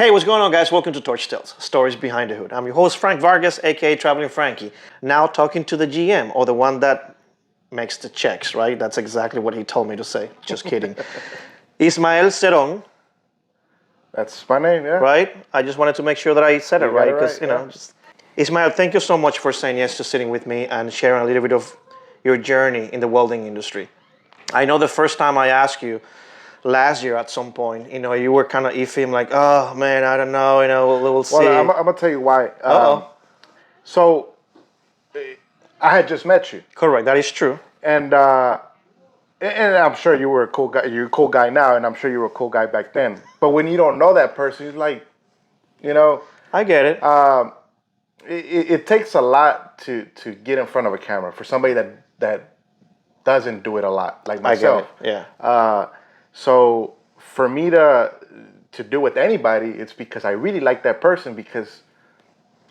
Hey, what's going on, guys? Welcome to Torch Tales, Stories Behind the Hood. I'm your host, Frank Vargas, aka Traveling Frankie. Now talking to the GM, or the one that makes the checks, right? That's exactly what he told me to say. Just kidding. Ismael Ceron. That's my name, yeah. Right? I just wanted to make sure that I said it right, because, yeah. Ismael, thank you so much for saying yes to sitting with me and sharing a little bit of your journey in the welding industry. I know the first time I asked you, last year at some point, you were kind of iffy. I'm like, oh man, I don't know, we'll see. Well, I'm gonna tell you why. So, I had just met you. Correct, that is true. And I'm sure you were a cool guy. You're a cool guy now, and I'm sure you were a cool guy back then. But when you don't know that person, you're like, I get it. It takes a lot to get in front of a camera for somebody that doesn't do it a lot, like myself. I get it. Yeah. So for me to do with anybody, it's because I really like that person, because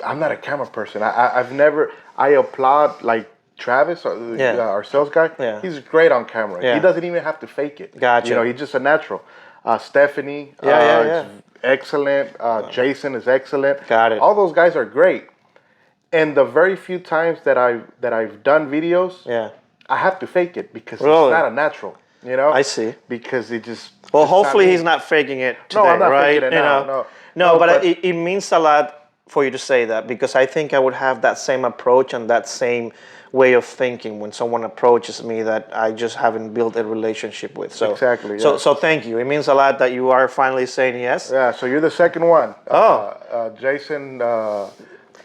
I'm not a camera person. I applaud like Travis, our sales guy. Yeah. He's great on camera. Yeah. He doesn't even have to fake it. Gotcha. He's just a natural. Stephanie, is excellent. Jason is excellent. Got it. All those guys are great. And the very few times that I've done videos, I have to fake it because it's not a natural. I see. Because it just... Well, hopefully he's not faking it today, no, I'm not right? faking it No, but it means a lot for you to say that, because I think I would have that same approach and that same way of thinking when someone approaches me that I just haven't built a relationship with. So exactly. Yeah. So thank you. It means a lot that you are finally saying yes. Yeah. So you're the second one. Jason.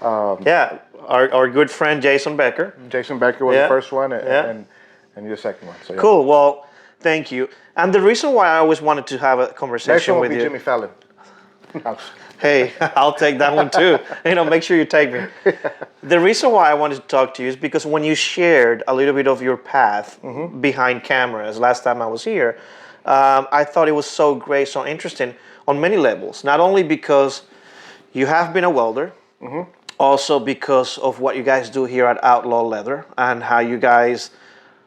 Our good friend Jason Becker. Jason Becker was the first one, and you're the second one. So, Cool. Well, thank you. And the reason why I always wanted to have a conversation with you. Next one will be Jimmy Fallon. Hey, I'll take that one too. Make sure you take me. The reason why I wanted to talk to you is because when you shared a little bit of your path behind cameras last time I was here, I thought it was so great, so interesting on many levels. Not only because you have been a welder, also because of what you guys do here at Outlaw Leather and how you guys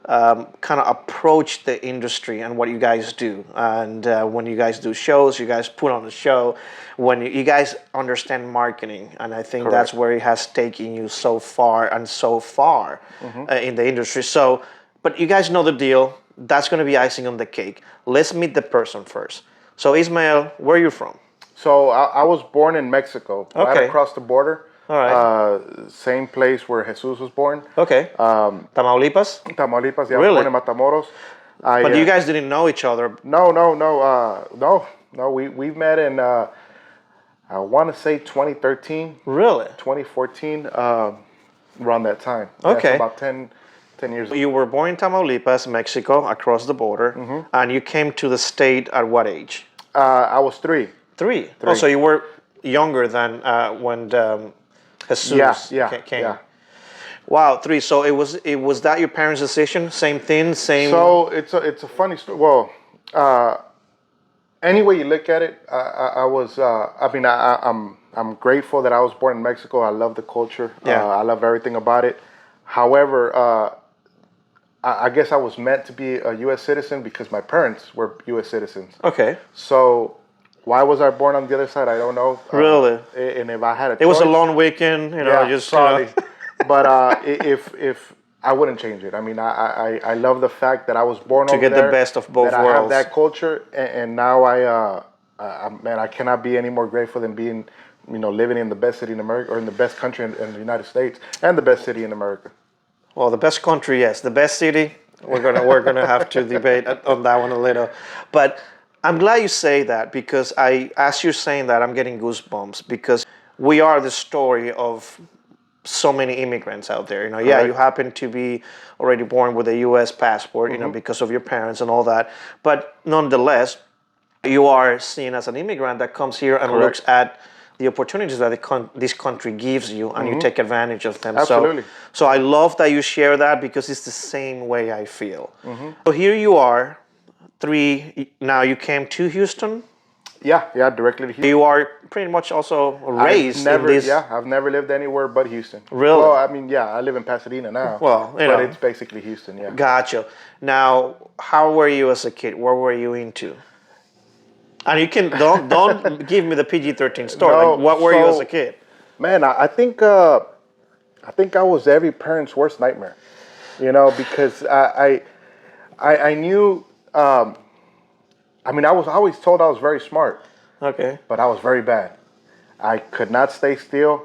kind of approach the industry and what you guys do. And when you guys do shows, you guys put on a show. When you guys understand marketing, and I think that's where it has taken you so far and so far in the industry. So, but you guys know the deal. That's going to be icing on the cake. Let's meet the person first. So, Ismael, where are you from? So I was born in Mexico, right across the border. All right. Same place where Jesus was born. Okay. Tamaulipas? Tamaulipas, yeah. Really? I was born in Matamoros. But you guys didn't know each other? No. We met in, I want to say 2013. Really? 2014, around that time. Okay. Yeah, so about 10 years ago. You were born in Tamaulipas, Mexico, across the border. And you came to the state at what age? I was 3. 3? Oh, so you were younger than when Jesus came. Yeah. Wow, 3. So it was that your parents' decision? Same thing, same. So it's a funny story. Well, any way you look at it, I'm grateful that I was born in Mexico. I love the culture. I love everything about it. However, I guess I was meant to be a U.S. citizen because my parents were U.S. citizens. Okay. So why was I born on the other side? I don't know. Really? And if I had a choice, it was a long weekend, just probably. But if I wouldn't change it. I mean, I love the fact that I was born over there. To get the best of both worlds. I have that culture, and now I cannot be any more grateful than being, living in the best city in America, or in the best country in the United States, and the best city in America. Well, the best country, yes. The best city, we're gonna have to debate on that one a little. But I'm glad you say that, because as you're saying that, I'm getting goosebumps, because we are the story of so many immigrants out there. You happen to be already born with a U.S. passport, because of your parents and all that. But nonetheless, you are seen as an immigrant that comes here and looks at the opportunities that this country gives you, and you take advantage of them. Absolutely. So I love that you share that, because it's the same way I feel. So here you are, 3. Now you came to Houston. Yeah, directly to Houston. You are pretty much also raised in this. Yeah, I've never lived anywhere but Houston. Really? Well, I mean, I live in Pasadena now. Well, but it's basically Houston, yeah. Gotcha. Now, how were you as a kid? What were you into? And you can don't give me the PG-13 story. No, Like, what were you as so- a kid? Man, I think I was every parent's worst nightmare. You know, because I knew. I mean, I was always told I was very smart, Okay. but I was very bad. I could not stay still.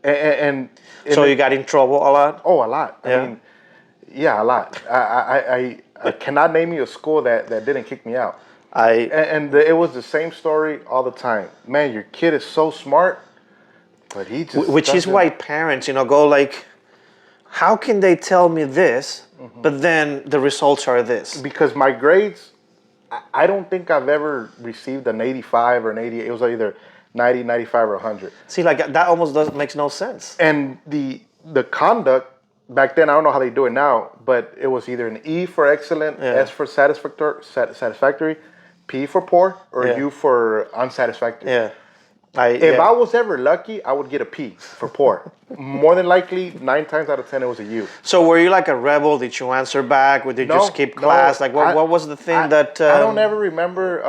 And So you got in trouble a lot? oh, a lot. Yeah. I mean, yeah, a lot. I cannot name you a school that didn't kick me out. And it was the same story all the time. Man, your kid is so smart, but he just Which is doesn't- why parents, go like, how can they tell me this, but then the results are this? because my grades, I don't think I've ever received an 85 or an 88. It was either 90, 95, or 100. See, like that almost makes no sense. And the conduct back then, I don't know how they do it now, but it was either an E for excellent, Yeah. S for satisfactory, P for poor, or Yeah. U for unsatisfactory. Yeah. If I was ever lucky, I would get a P for poor. More than likely, 9 times out of 10, it was a U. So were you like a rebel? Did you answer back? Or did you No, skip no, class? Like what was the thing that? I don't ever remember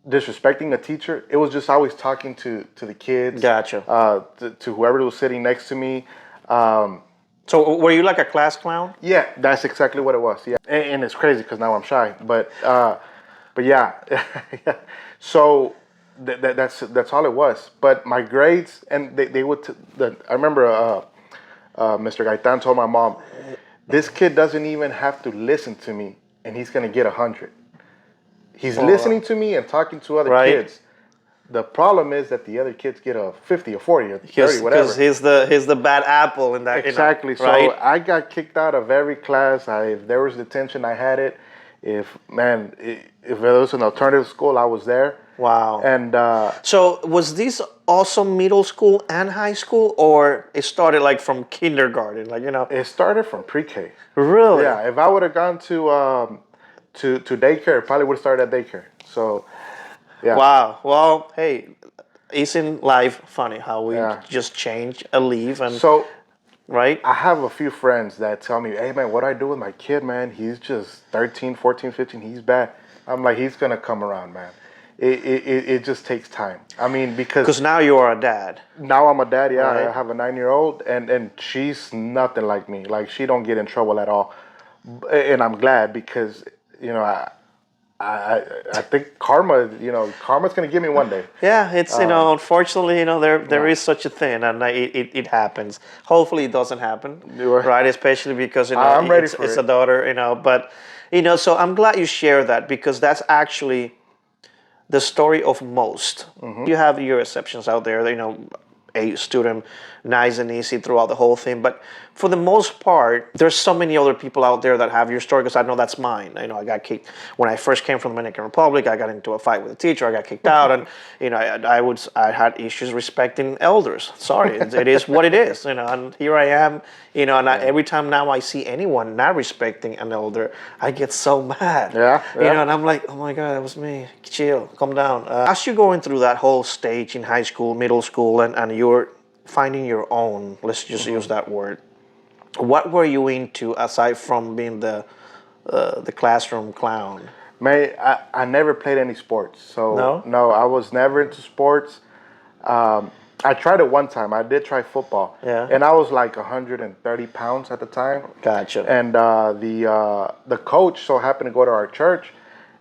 disrespecting a teacher. It was just always talking to the kids. Gotcha. To whoever was sitting next to me. So were you like a class clown? Yeah, that's exactly what it was. Yeah, and it's crazy because now I'm shy. But yeah, so that's all it was. But my grades, and they would. I remember Mr. Gaitan told my mom, "This kid doesn't even have to listen to me, and he's gonna get 100. He's listening to me and talking to other Right. kids. The problem is that the other kids get a 50, a 40, a 30, whatever. Because he's the bad apple in that. Exactly. Right? So I got kicked out of every class. If there was detention, I had it. If there was an alternative school, I was there. Wow. And So was this also middle school and high school, or it started like from kindergarten? Like it started from pre-K. Really? Yeah. If I would have gone to daycare, it probably would have started at daycare. So, yeah. Wow. Well, hey, isn't life funny how we Yeah. just change a leaf and So right? I have a few friends that tell me, hey, man, what do I do with my kid, man? He's just 13, 14, 15. He's bad. I'm like, he's going to come around, man. It just takes time. I mean, Because now you are a dad. now I'm a dad. Yeah, Right. I have a 9-year-old, and she's nothing like me. Like, she don't get in trouble at all. And I'm glad because, I think karma's going to give me one day. Yeah, it's unfortunately there is such a thing, and it happens. Hopefully, it doesn't happen, You are- right? Especially because I'm ready it's, for it's it. a daughter, but so I'm glad you share that because that's actually the story of most. Mm-hmm. You have your exceptions out there, a student, nice and easy throughout the whole thing. But for the most part, there's so many other people out there that have your story because I know that's mine. I got kicked when I first came from the Dominican Republic. I got into a fight with a teacher. I got kicked out, and I had issues respecting elders. Sorry, it is what it is. And here I am. And every time now I see anyone not respecting an elder, I get so mad. Yeah. And I'm like, oh my God, that was me. Chill, calm down. As you're going through that whole stage in high school, middle school, and you're finding your own, let's just use that word, what were you into aside from being the classroom clown? Man, I never played any sports. So No? I was never into sports. I tried it one time. I did try football. Yeah. And I was like 130 pounds at the time. Gotcha. And the coach so happened to go to our church,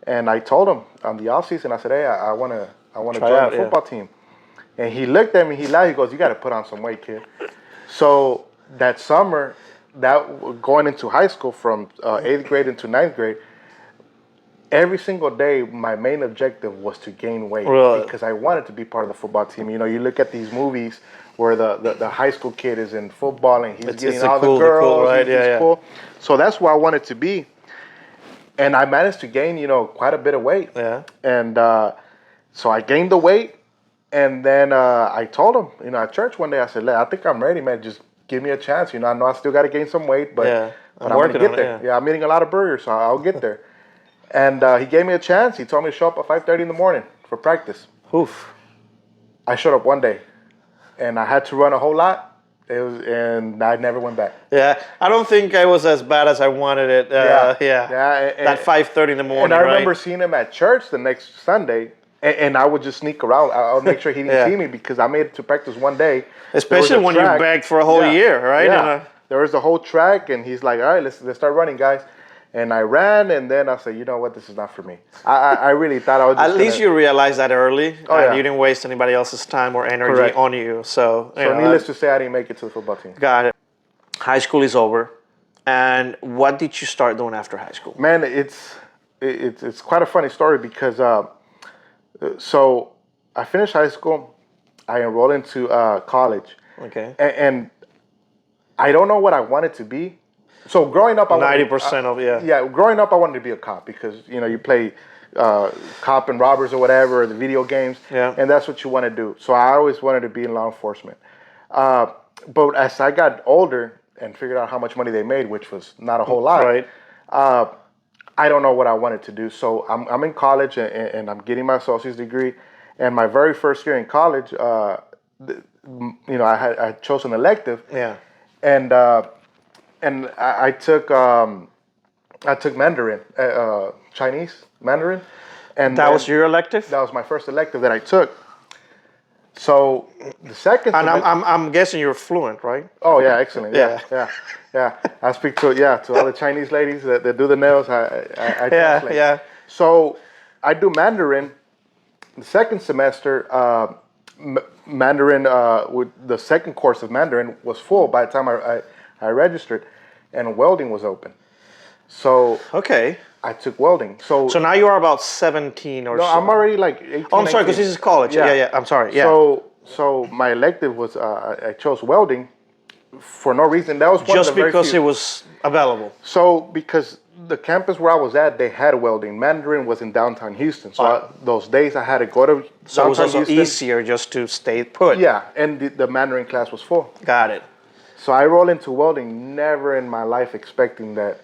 and I told him on the off season, I said, hey, I want to Try join out, the yeah. football team. And he looked at me, he laughed, he goes, you got to put on some weight, kid. So that summer, going into high school from 8th grade into 9th grade, every single day, my main objective was to gain weight Really? because I wanted to be part of the football team. You look at these movies where the high school kid is in football and he's getting the all cool- the the girls. cool, right? He's Yeah. cool. So that's where I wanted to be. And I managed to gain, quite a bit of weight. Yeah. And so I gained the weight. And then I told him, at church one day, I said, I think I'm ready, man. Just give me a chance. I know I still got to gain some weight, but, Yeah. but I'm I'm going working to get on it, there. yeah. Yeah, I'm eating a lot of burgers, so I'll get there. And he gave me a chance. He told me to show up at 5:30 in the morning for practice. Oof. I showed up one day, and I had to run a whole lot. It was, and I never went back. Yeah, I don't think I was as bad as I wanted it. Yeah. That 5:30 in the morning, And I remember right? seeing him at church the next Sunday, and I would just sneak around. I would make sure he didn't Yeah. see me because I made it to practice one day. There was Especially a when you track. begged for a whole Yeah. year, right? Yeah. There was the whole track, and he's like, "All right, let's start running, guys." And I ran, and then I said, "You know what? This is not for me." I really thought I was just At least you realized that early. Oh, yeah. You didn't waste anybody else's time or energy Correct. on you. So, you So know, needless to say, I didn't make it to the football team. got it. High school is over. And what did you start doing after high school? Man, it's quite a funny story because so I finished high school, I enrolled into college, Okay. and I don't know what I wanted to be. So growing up, I wanted 90% of, yeah. yeah. Growing up, I wanted to be a cop because you play cop and robbers or whatever, the video games, Yeah. and that's what you want to do. So I always wanted to be in law enforcement. But as I got older and figured out how much money they made, which was not a whole lot, Right. I don't know what I wanted to do. So I'm in college and I'm getting my associate's degree. And my very first year in college, I had chosen elective. Yeah. And I took Mandarin, Chinese Mandarin. And That was your elective? that was my first elective that I took. So the second And semester- I'm guessing you're fluent, right? Oh yeah, excellent. Yeah. I speak to all the Chinese ladies that do the nails. I translate. Yeah. So I do Mandarin. The second semester, Mandarin with the second course of Mandarin was full by the time I registered, and welding was open. So Okay. I took welding. So So now you are about 17 or no, so. I'm already like 18. Oh, I'm sorry, because 19. this is college. Yeah. I'm sorry. Yeah. So my elective was I chose welding for no reason. That was one Just of the very because few. it was available. So because the campus where I was at, they had welding. Mandarin was in downtown Houston. So those days I had to go to So it was downtown also Houston. easier just to stay put. Yeah, and the Mandarin class was full. Got it. So I roll into welding, never in my life expecting that,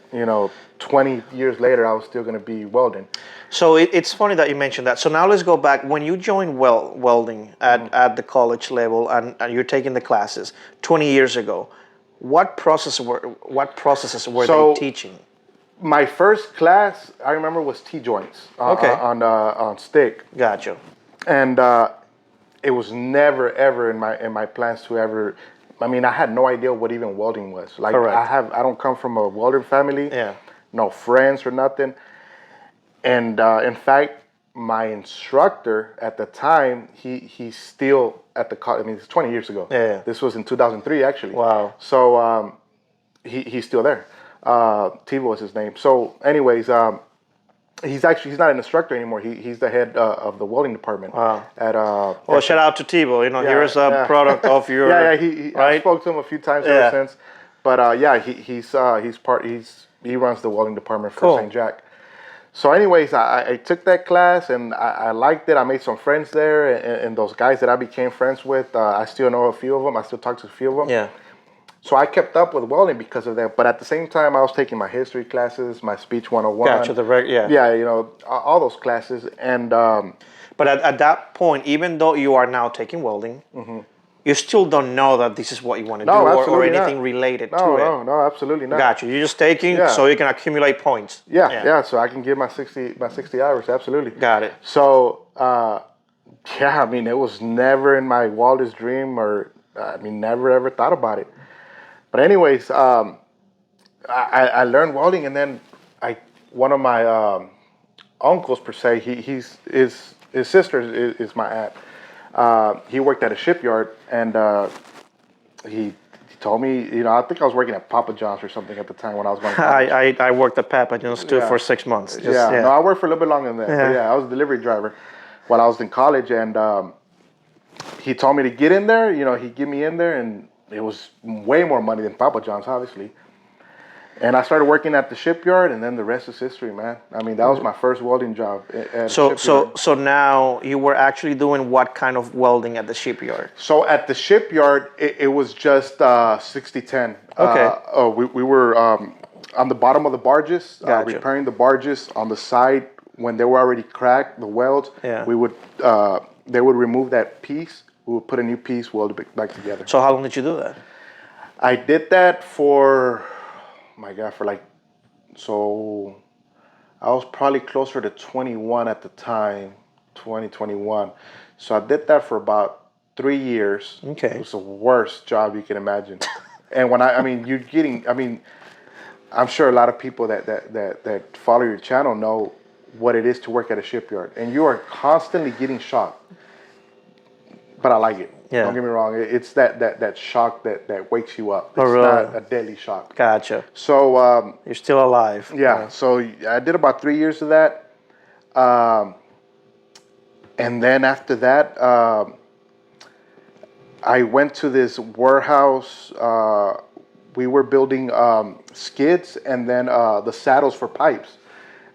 20 years later I was still going to be welding. So it's funny that you mentioned that. So now let's go back. When you joined welding at the college level and you're taking the classes 20 years ago, what processes were So- they teaching? My first class, I remember, was T-joints Okay. on stick. Gotcha. And it was never ever in my plans to ever. I mean, I had no idea what even welding was. Like, Correct. I don't come from a welder family. Yeah. No friends or nothing. And in fact, my instructor at the time, he's still at the college. I mean, it's 20 years ago. Yeah. This was in 2003, actually. Wow. So he's still there. Tivo was his name. So, anyways, he's not an instructor anymore. He's the head of the welding department. Wow. At Well, shout out to Tivo. Here's a yeah. product of your. He I right? spoke to him a few times Yeah. ever since. But he runs the welding department for Cool. St. Jack. So, anyways, I took that class and I liked it. I made some friends there, and those guys that I became friends with, I still know a few of them. I still talk to a few of them. Yeah. So I kept up with welding because of that. But at the same time, I was taking my history classes, my speech 101. Gotcha. Yeah. Yeah, all those classes. And But at that point, even though you are now taking welding, you still don't know that this is what you want to do or absolutely anything not. related to it. No, absolutely not. Gotcha. You're just taking Yeah. so you can accumulate points. Yeah. So I can get my 60 hours. Absolutely. Got it. So I mean, it was never in my wildest dream, or never ever thought about it. But anyways, I learned welding, and then one of my uncles per se, his sister is my aunt. He worked at a shipyard, and he told me, I think I was working at Papa John's or something at the time when I was going to college. I worked at Papa John's too Yeah. for 6 months. No, I worked for a little bit longer than that. Yeah. But yeah, I was a delivery driver while I was in college, and he told me to get in there. He'd get me in there, and it was way more money than Papa John's, obviously. And I started working at the shipyard, and then the rest is history, man. I mean, that was my first welding job at a shipyard. So now you were actually doing what kind of welding at the shipyard? So at the shipyard, it was just 60-10. Okay. We were on the bottom of the barges, Gotcha. repairing the barges. On the side, when they were already cracked, the welds, Yeah. they would remove that piece. We would put a new piece, weld it back together. So how long did you do that? I did that for, my God, for like, so I was probably closer to 21 at the time, 2021. So I did that for about 3 years. Okay. It was the worst job you can imagine. And when I mean, you're getting, I mean, I'm sure a lot of people that follow your channel know what it is to work at a shipyard. And you are constantly getting shocked. But I like it. Yeah. Don't get me wrong. It's that shock that wakes you up. It's Oh, really? not a deadly shock. Gotcha. So, You're still alive. yeah. So I did about 3 years of that. And then after that, I went to this warehouse. We were building skids and then the saddles for pipes.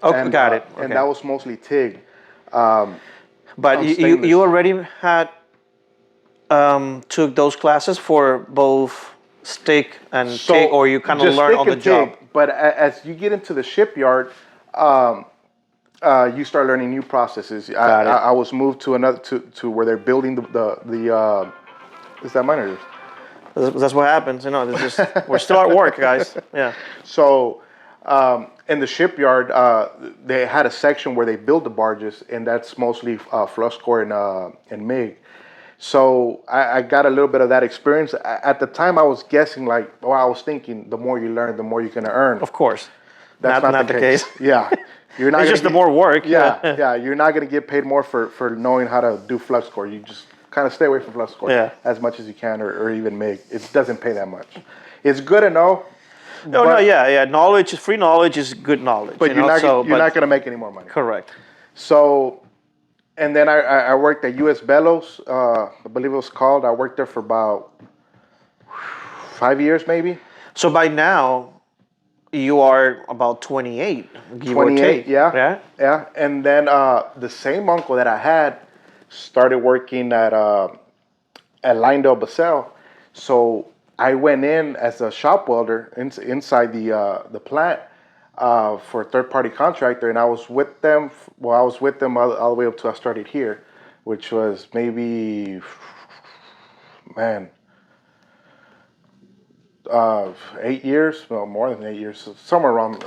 Oh, And, got it. And Okay. that was mostly TIG. But you already had took those classes for both stick and TIG, or you kind of just learn stick on the and job? TIG, but as you get into the shipyard, you start learning new processes. I was moved to another to where they're building the is that mine or yours? That's what happens. You know, it's just, we're still at work, guys. Yeah. So in the shipyard, they had a section where they build the barges, and that's mostly flux core and MIG. So I got a little bit of that experience. At the time, I was guessing like, I was thinking, the more you learn, the more you're gonna earn. Of course. That's not the case. Yeah, you're not. It's just the more work. Yeah, yeah. You're not gonna get paid more for knowing how to do flux core. You just kind of stay away from flux core as much as you can, or even MIG. It doesn't pay that much. It's good to know. No, yeah. Knowledge, free knowledge is good knowledge. But you're not gonna make any more money. Correct. So, and then I worked at US Bellows, I believe it was called. I worked there for about 5 years, maybe. So by now, you are about 28, give or take. Yeah. And then the same uncle that I had started working at Lyndale Basel. So I went in as a shop welder inside the plant for a third-party contractor, and I was with them. Well, I was with them all the way up till I started here, which was maybe, 8 years. Well, more than 8 years. Somewhere around,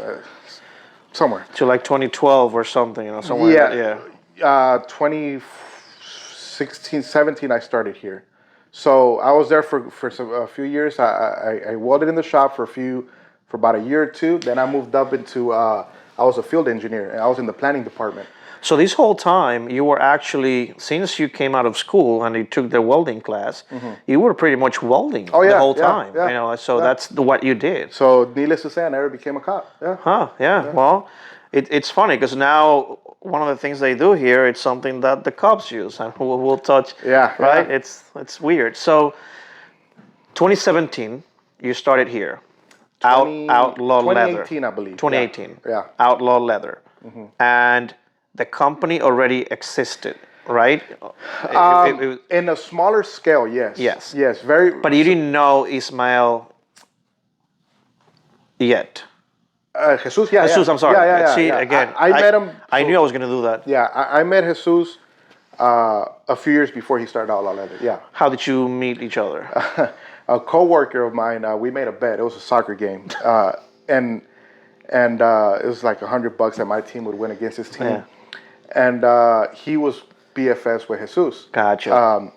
somewhere. To like 2012 or something, you know, somewhere. Yeah. 2016, 17, I started here. So I was there for a few years. I welded in the shop for about a year or two. Then I moved up into, I was a field engineer, and I was in the planning department. So this whole time, you were actually, since you came out of school and you took the welding class, you were pretty much welding the whole time. Yeah, you know, so that's what you did. So needless to say, I never became a cop. Yeah. Huh, yeah. Well, it's funny because now one of the things they do here, it's something that the cops use, and we'll touch. Yeah. Right? Yeah. It's weird. So 2017, you started here. Outlaw Leather. 2018, I believe. 2018. Yeah. Outlaw Leather. And the company already existed, right? In a smaller scale, yes. Yes, very. But you didn't know Ismael yet. Jesus, yeah. Jesus, I'm sorry. Yeah. See, again, I met him. I knew I was going to do that. Yeah, I met Jesus a few years before he started Outlaw Leather. Yeah. How did you meet each other? A co-worker of mine, we made a bet. It was a soccer game, and it was like $100 that my team would win against his team. Yeah. And he was BFFs with Jesus. Gotcha.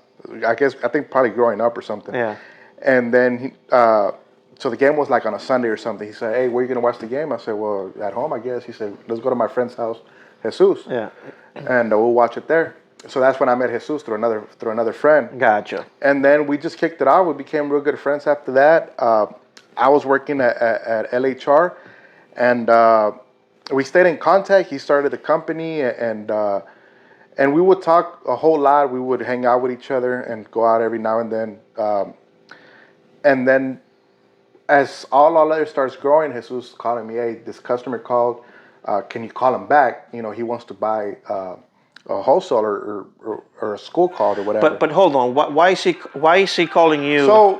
I think probably growing up or something. Yeah. And then so the game was like on a Sunday or something. He said, "Hey, where are you gonna watch the game?" I said, "Well, at home, I guess." He said, "Let's go to my friend's house, Jesus." Yeah. And we'll watch it there. So that's when I met Jesus through another friend. Gotcha. And then we just kicked it off. We became real good friends after that. I was working at LHR, and we stayed in contact. He started the company, and we would talk a whole lot. We would hang out with each other and go out every now and then. And then as all our leather starts growing, Jesus calling me, "Hey, this customer called. Can you call him back? You know, he wants to buy a wholesaler or a school card or whatever." But hold on. Why is he calling you? So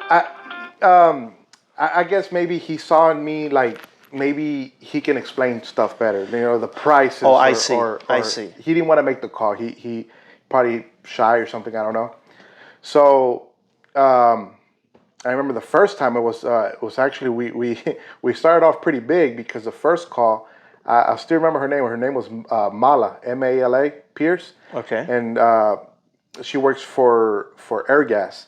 I guess maybe he saw in me like maybe he can explain stuff better. You know, the prices. Oh, I see. I see. He didn't want to make the call. He probably shy or something. I don't know. So I remember the first time it was actually we started off pretty big because the first call, I still remember her name. Her name was Mala, Mala Pierce. Okay. And she works for Air Gas,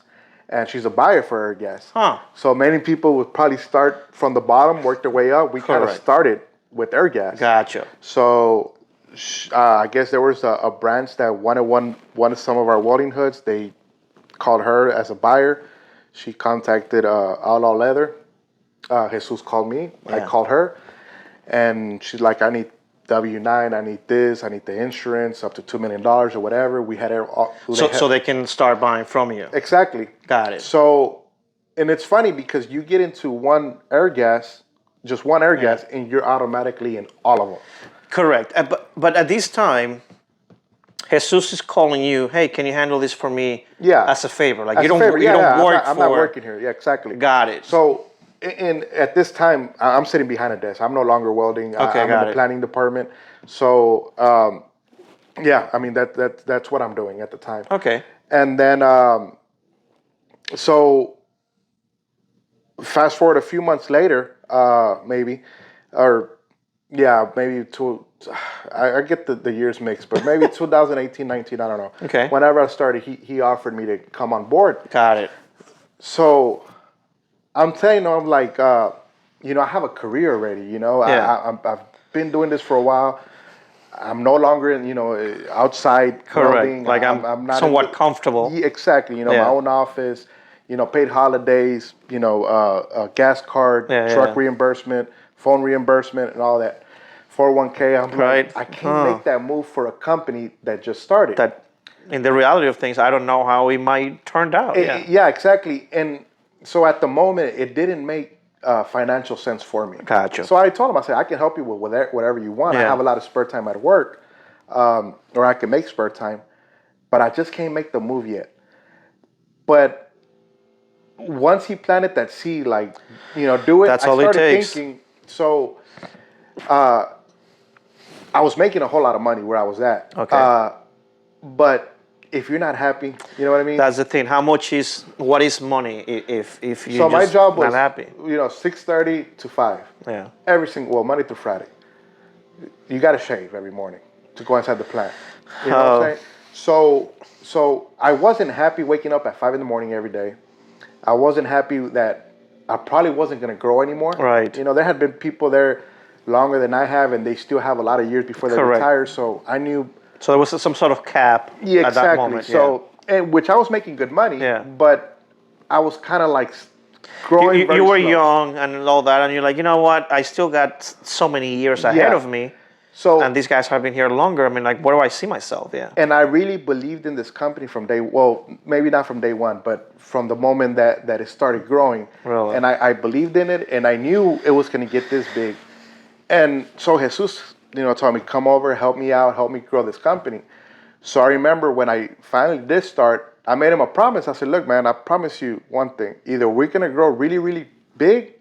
and she's a buyer for Air Gas. Huh. So many people would probably start from the bottom, work their way up. We kind of Correct. started with Air Gas. Gotcha. So I guess there was a branch that wanted some of our welding hoods. They called her as a buyer. She contacted Outlaw Leather. Jesus called me. Yeah. I called her, and she's like, "I need W-9. I need this. I need the insurance up to $2 million or whatever." We had So they can start buying from you. exactly. Got it. So, and it's funny because you get into one Air Gas, just one Air Gas, and you're automatically in all of them. Correct. But at this time, Jesus is calling you. Hey, can you handle this for me? Yeah. As a favor. Like As you a don't favor, you don't work I'm for. not working here. Yeah, exactly. Got it. So, at this time, I'm sitting behind a desk. I'm no longer welding. Okay, I'm in got the it. planning department. So, yeah, I mean that's what I'm doing at the time. Okay. And then, so fast forward a few months later, maybe I get the years mixed, but maybe 2018, 19, I don't know. Okay. Whenever I started, he offered me to come on board. Got it. So I'm telling him, I'm like, I have a career already, Yeah. I've been doing this for a while. I'm no longer in, outside Correct. welding. Like I'm not somewhat comfortable. Yeah, exactly. My own office, paid holidays, gas card, truck reimbursement, phone reimbursement, and all that. 401k. I'm Right. like, I can't make that move for a company that just started. That in the reality of things, I don't know how it might turn out. Yeah, exactly. And so at the moment, it didn't make financial sense for me. Gotcha. So I told him, I said, I can help you with whatever you want. I Yeah. have a lot of spare time at work, or I can make spare time, but I just can't make the move yet. But once he planted that seed, like, do it. That's I all it started takes. thinking. So I was making a whole lot of money where I was at. Okay. But if you're not happy, you know what I mean? That's the thing. What is money if you So my just job was, not happy? 6:30 to 5. Yeah. Monday through Friday. You got to shave every morning to go inside the plant. You know what I'm saying? So I wasn't happy waking up at 5 in the morning every day. I wasn't happy that I probably wasn't going to grow anymore. Right. There had been people there longer than I have, and they still have a lot of years before they retire. So I knew. So there was some sort of cap at that moment. So, and which I was making good money. Yeah. But I was kind of like growing. You were slow. young and all that, and you're like, you know what? I still got so many years ahead of me. So, and these guys have been here longer. I mean, like, where do I see myself? Yeah. And I really believed in this company from maybe not from day one, but from the moment that it started growing. Really? And I believed in it, and I knew it was going to get this big. And so Jesus, told me, come over, help me out, help me grow this company. So I remember when I finally did start, I made him a promise. I said, look, man, I promise you one thing. Either we're going to grow really, really big,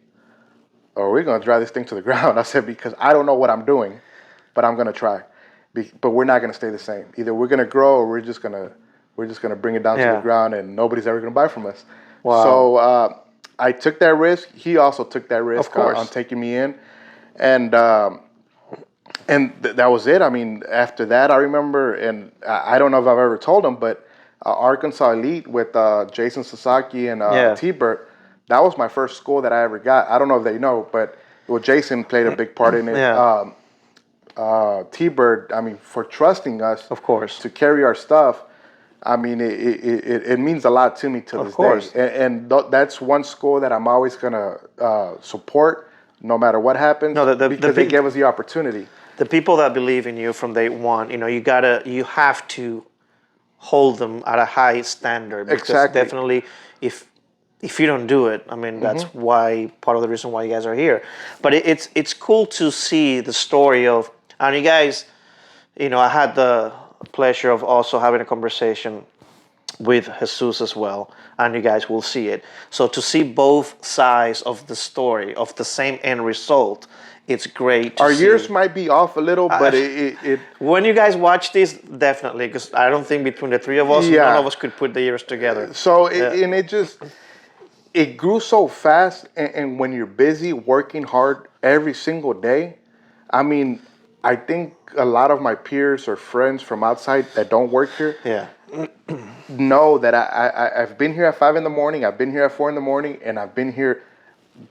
or we're going to drive this thing to the ground. I said, because I don't know what I'm doing, but I'm going to try. But we're not going to stay the same. Either we're going to grow, or we're just going to bring it down to the ground, and nobody's ever going to buy from us. Wow. So I took that risk. He also took that risk Of course. on taking me in. And that was it. I mean, after that, I remember, and I don't know if I've ever told him, but Arkansas Elite with Jason Sasaki and T-Bert, that was my first school that I ever got. I don't know if they know, but Jason played a big part in it. Yeah. T-Bird, I mean, for trusting us, Of course. to carry our stuff. I mean, it means a lot to me to this day. And that's one school that I'm always gonna support, no matter what happens. No, because they gave us the opportunity. The people that believe in you from day one, you have to hold them at a high standard. Because Exactly. definitely, if you don't do it, I mean, that's why part of the reason why you guys are here. But it's cool to see the story of, and you guys, I had the pleasure of also having a conversation with Jesus as well, and you guys will see it. So to see both sides of the story of the same end result, it's great to Our see. years might be off a little, but it When you guys watch this, definitely, because I don't think between the three of us, none of us could put the years together. so and it just it grew so fast, and when you're busy working hard every single day, I mean, I think a lot of my peers or friends from outside that don't work here Yeah. know that I've been here at 5 in the morning, I've been here at 4 in the morning, and I've been here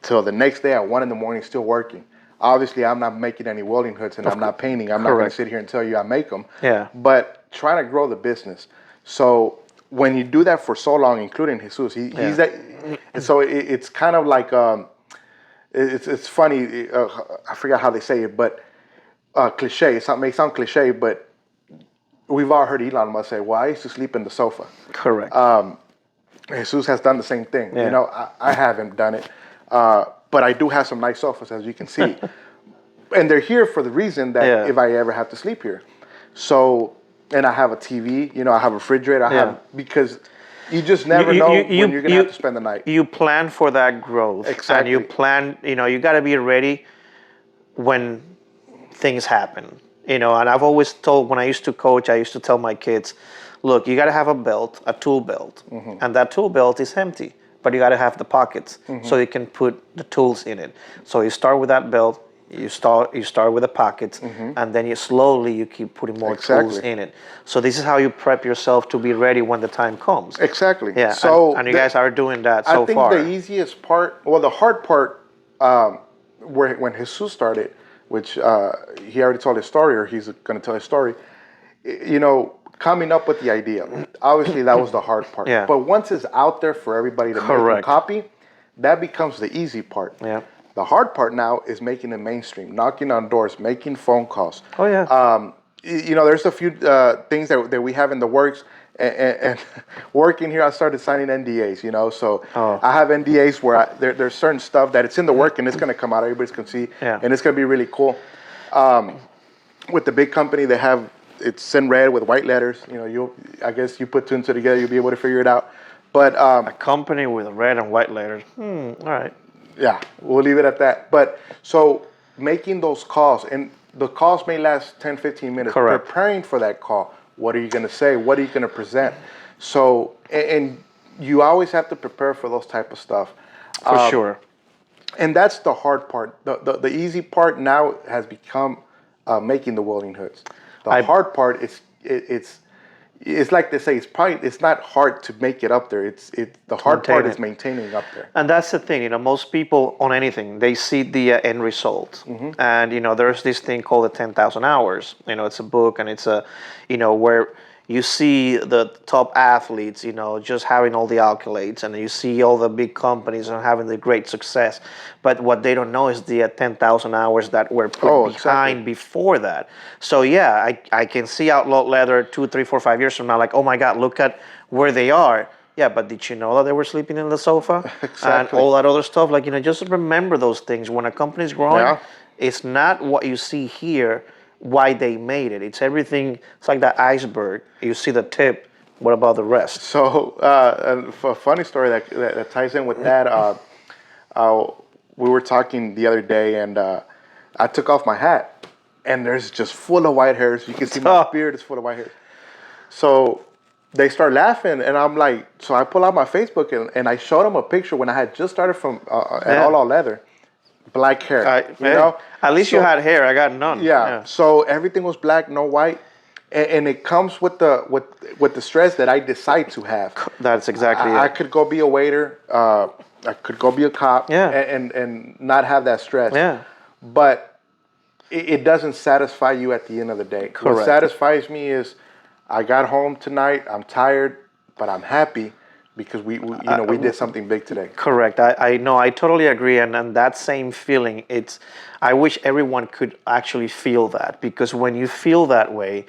till the next day at 1 in the morning still working. Obviously, I'm not making any welding hoods and I'm not painting. I'm not going to sit here and tell you I make them. Yeah. But trying to grow the business. So when you do that for so long, including Jesus, he's that. So it's kind of like it's funny. I forgot how they say it, but cliche. It may sound cliche, but we've all heard Elon Musk say, "Well, I used to sleep in the sofa." Correct. Jesus has done the same thing. Yeah. You know, I haven't done it, but I do have some nice sofas, as you can see, and they're here for the reason that if I ever have to sleep here. So, and I have a TV. You know, I have a refrigerator. I have because you just never know when you're gonna have to spend the night. You plan for that growth, Exactly. and you plan. You know, you got to be ready when things happen. You know, and I've always told, when I used to coach, I used to tell my kids, look, you got to have a belt, a tool belt, and that tool belt is empty, but you got to have the pockets so you can put the tools in it. So you start with that belt, you start with the pockets, and then you keep putting more tools in it. So this is how you prep yourself to be ready when the time comes. Exactly. Yeah. So and you guys are doing that so far. I think the easiest part, well, the hard part, when Jesus started, which he already told his story, or he's going to tell his story, you know, coming up with the idea. Obviously, that was the hard part. Yeah. But once it's out there for everybody to make and copy, that becomes the easy part. Yeah. The hard part now is making it mainstream, knocking on doors, making phone calls. Oh, yeah. You know, there's a few things that we have in the works. And working here, I started signing NDAs, you know. So I have NDAs where there's certain stuff that it's in the work and it's going to come out. Everybody's going to see. And it's going to be really cool. With the big company, they have, it's in red with white letters. You know, I guess you put two and two together, you'll be able to figure it out. But a company with red and white letters. All right. Yeah, we'll leave it at that. But so making those calls, and the calls may last 10, 15 minutes. Correct. Preparing for that call. What are you going to say? What are you going to present? So, and you always have to prepare for those type of stuff. For sure. And that's the hard part. The easy part now has become making the welding hoods. The hard part is it's like they say, it's not hard to make it up there. The hard part is maintaining up there. And that's the thing, you know, most people on anything, they see the end result. And, you know, there's this thing called the 10,000 hours. You know, it's a book, and it's where you see the top athletes, you know, just having all the accolades, and you see all the big companies and having the great success. But what they don't know is the 10,000 hours that were put behind before that. So yeah, I can see Outlaw Leather 2, 3, 4, 5 years from now, like, oh my God, look at where they are. Yeah, but did you know that they were sleeping in the sofa? And all that other stuff? Like, you know, just remember those things. When a company is growing, it's not what you see here, why they made it. It's everything. It's like that iceberg. You see the tip. What about the rest? So a funny story that ties in with that. We were talking the other day, and I took off my hat, and there's just full of white hairs. You can see my beard is full of white hairs. So they start laughing, and I'm like, so I pull out my Facebook, and I showed them a picture when I had just started from at Outlaw Leather. Black hair, you know. At least you had hair. I got none. Yeah. So everything was black, no white, and it comes with the stress that I decide to have. That's exactly it. I could go be a waiter. I could go be a cop. And not have that stress. Yeah. But it doesn't satisfy you at the end of the day. Correct. What satisfies me is I got home tonight. I'm tired, but I'm happy. Because we did something big today. Correct. I know. I totally agree. And that same feeling, I wish everyone could actually feel that. Because when you feel that way,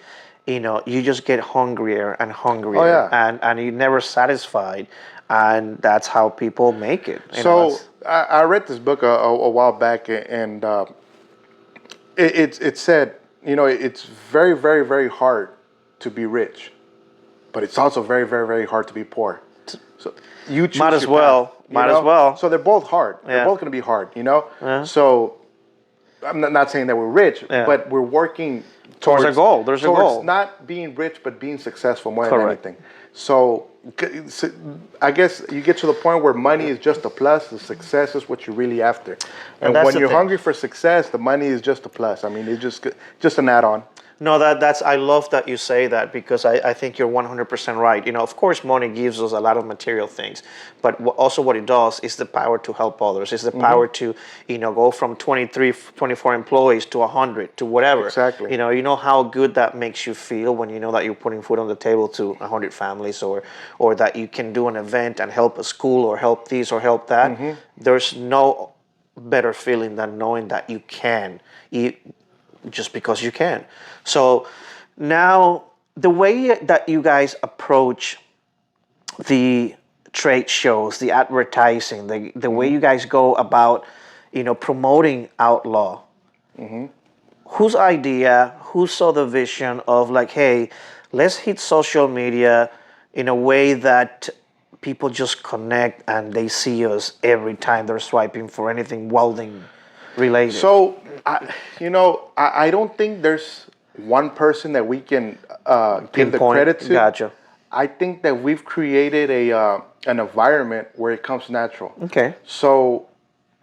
you know, you just get hungrier and hungrier. Oh, yeah. And you're never satisfied. And that's how people make it. So I read this book a while back, and it said, you know, it's very, very, very hard to be rich. But it's also very, very, very hard to be poor. So you choose might as well. So they're both hard. They're both going to be hard, you know. So I'm not saying that we're rich, but we're working towards a goal. There's a goal. Not being rich, but being successful more than anything. So I guess you get to the point where money is just a plus. The success is what you're really after. And that's when the you're thing. hungry for success, the money is just a plus. I mean, it's just an add-on. No, that's I love that you say that because I think you're 100% right. You know, of course, money gives us a lot of material things, but also what it does is the power to help others. It's the power to, go from 23, 24 employees to 100 to whatever. Exactly. You know how good that makes you feel when you know that you're putting food on the table to 100 families, or that you can do an event and help a school or help this or help that. There's no better feeling than knowing that you can. Just because you can. So now the way that you guys approach the trade shows, the advertising, the way you guys go about, promoting Outlaw. Whose idea, who saw the vision of like, hey, let's hit social media in a way that people just connect and they see us every time they're swiping for anything welding related? So, I don't think there's one person that we can give the Pinpoint. credit to. Gotcha. I think that we've created an environment where it comes natural. Okay. So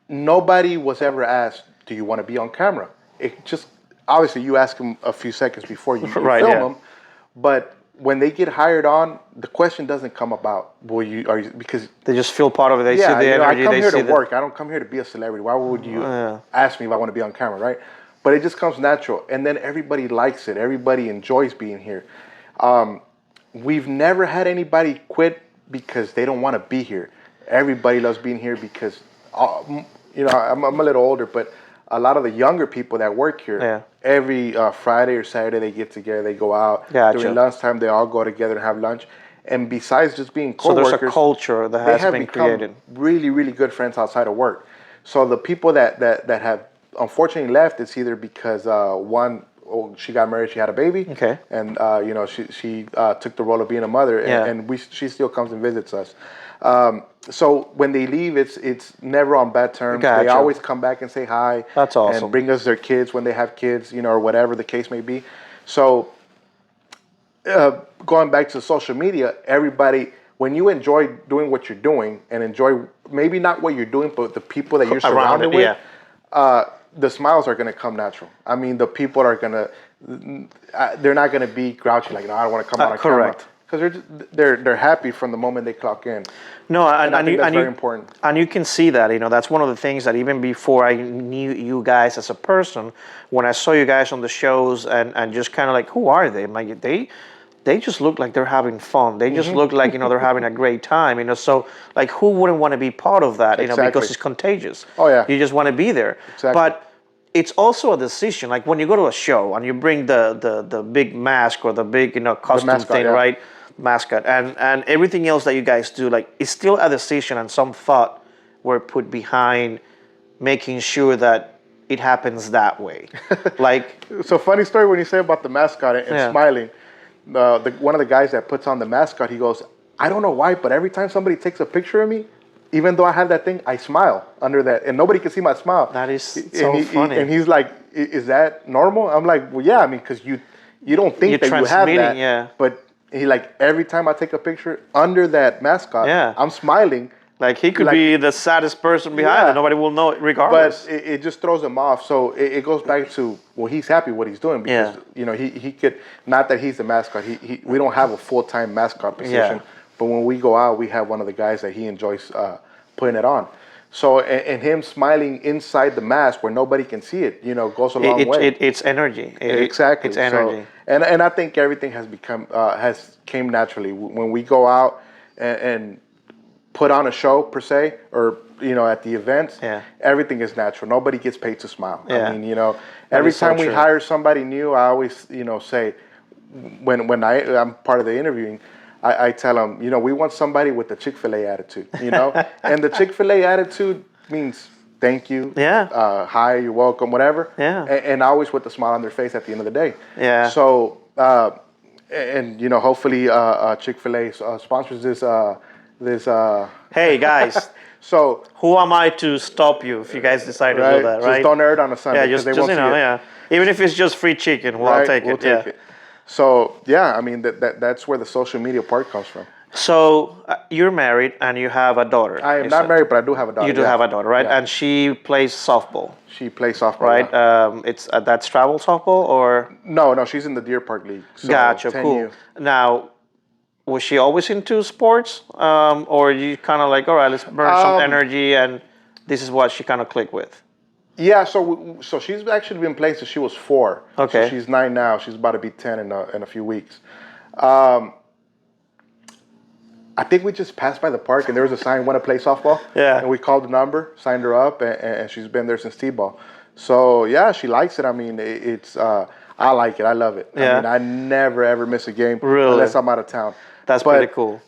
nobody was ever asked, "Do you want to be on camera?" It just obviously you ask them a few seconds before you Right, film yeah. them, but when they get hired on, the question doesn't come about, because They just feel part of it. They see the I energy. come They here see to work. I don't come here to be a celebrity. Why would you ask me if I want to be on camera, right? But it just comes natural, and then everybody likes it. Everybody enjoys being here. We've never had anybody quit because they don't want to be here. Everybody loves being here because, I'm a little older, but a lot of the younger people that work here, every Friday or Saturday they get together, they go out. Gotcha. During lunchtime, they all go together and have lunch. And besides just being So co-workers, there's a culture that they has have been become created. really, really good friends outside of work. So the people that have unfortunately left, it's either because she got married, she had a baby, Okay. and she took the role of being a mother, and she still comes and visits us. So when they leave, it's never on bad terms. Gotcha. They always come back and say hi. That's awesome. And bring us their kids when they have kids, or whatever the case may be. So going back to social media, everybody, when you enjoy doing what you're doing and enjoy maybe not what you're doing, but the people that you're surrounded with, the smiles are going to come natural. I mean, the people are going to, they're not going to be grouchy like, no, I don't want to come out on camera. Correct. Because they're happy from the moment they clock in. No, and I think that's very important. And you can see that, that's one of the things that even before I knew you guys as a person, when I saw you guys on the shows and just kind of like, who are they? I'm like, they just look like they're having fun. They just look like, they're having a great time, so like who wouldn't want to be part of that, Exactly. because it's contagious. Oh, yeah. You just want to be there. Exactly. But it's also a decision. Like when you go to a show and you bring the big mask or the big, costume mascot, thing, yeah. right? Mascot and everything else that you guys do, like it's still a decision and some thought were put behind making sure that it happens that way. Like, so funny story when you say about the mascot and smiling. One of the guys that puts on the mascot, he goes, I don't know why, but every time somebody takes a picture of me, even though I have that thing, I smile under that, and nobody can see my smile. That is so funny. And he's like, is that normal? I'm like, well, yeah, I mean, because you don't think You're that you have that, yeah. But he like every time I take a picture under that mascot, I'm smiling. Like he could be the saddest person behind it. Nobody will know it regardless. But it just throws him off. So it goes back to, well, he's happy what he's doing because he could, not that he's the mascot. We don't have a full-time mascot position. Yeah. But when we go out, we have one of the guys that he enjoys putting it on. So and him smiling inside the mask where nobody can see it, goes a long way. It's energy. Exactly. It's energy. So, and I think everything has came naturally when we go out and put on a show per se, or at the events. Everything is natural. Nobody gets paid to smile. I mean, every time we hire somebody new, I always say when I'm part of the interviewing, I tell them, we want somebody with the Chick-fil-A attitude, and the Chick-fil-A attitude means thank you, hi, you're welcome, whatever, and always with a smile on their face at the end of the day. So, and hopefully Chick-fil-A sponsors this. Hey guys. So who am I to stop you if you guys decide to do that, right? Just don't air it on a Sunday. Yeah, just even if it's just free chicken, I'll take it. We'll take it. So I mean that's where the social media part comes from. So you're married and you have a daughter. I am you not said. married, but I do have a daughter. You do yeah. have a daughter, right? Yeah. And she plays softball, She plays softball. right? Yeah. It's that's travel softball or No, she's in the Deer Park League. So gotcha, 10U. cool. Now, was she always into sports, or you kind of like, all right, let's burn some energy, and this is what she kind of clicked with? Yeah, so she's actually been playing since she was 4. Okay. So she's 9 now. She's about to be 10 in a few weeks. I think we just passed by the park and there was a sign, want to play softball? Yeah. And we called the number, signed her up, and she's been there since T-ball. So, yeah, she likes it. I mean, I like it. I love it. Yeah. I mean, I never, ever miss a game Really? unless I'm out of town. That's pretty cool.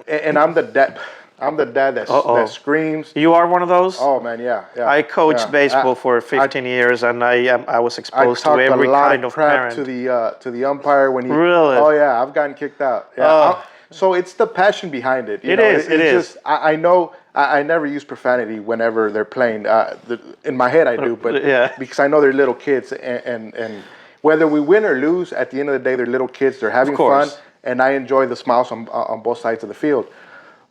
And I'm the dad. I'm the dad that screams. You are one of those? Oh man, yeah. I coached baseball for 15 years, and I was exposed to every kind of crap parent. to the umpire when he. Really? Oh yeah, I've gotten kicked out. Yeah. So it's the passion behind it. It is. Just I know I never use profanity whenever they're playing. In my head I do, but because I know they're little kids, and whether we win or lose, at the end of the day they're little kids. They're having fun, and I enjoy the smiles on both sides of the field.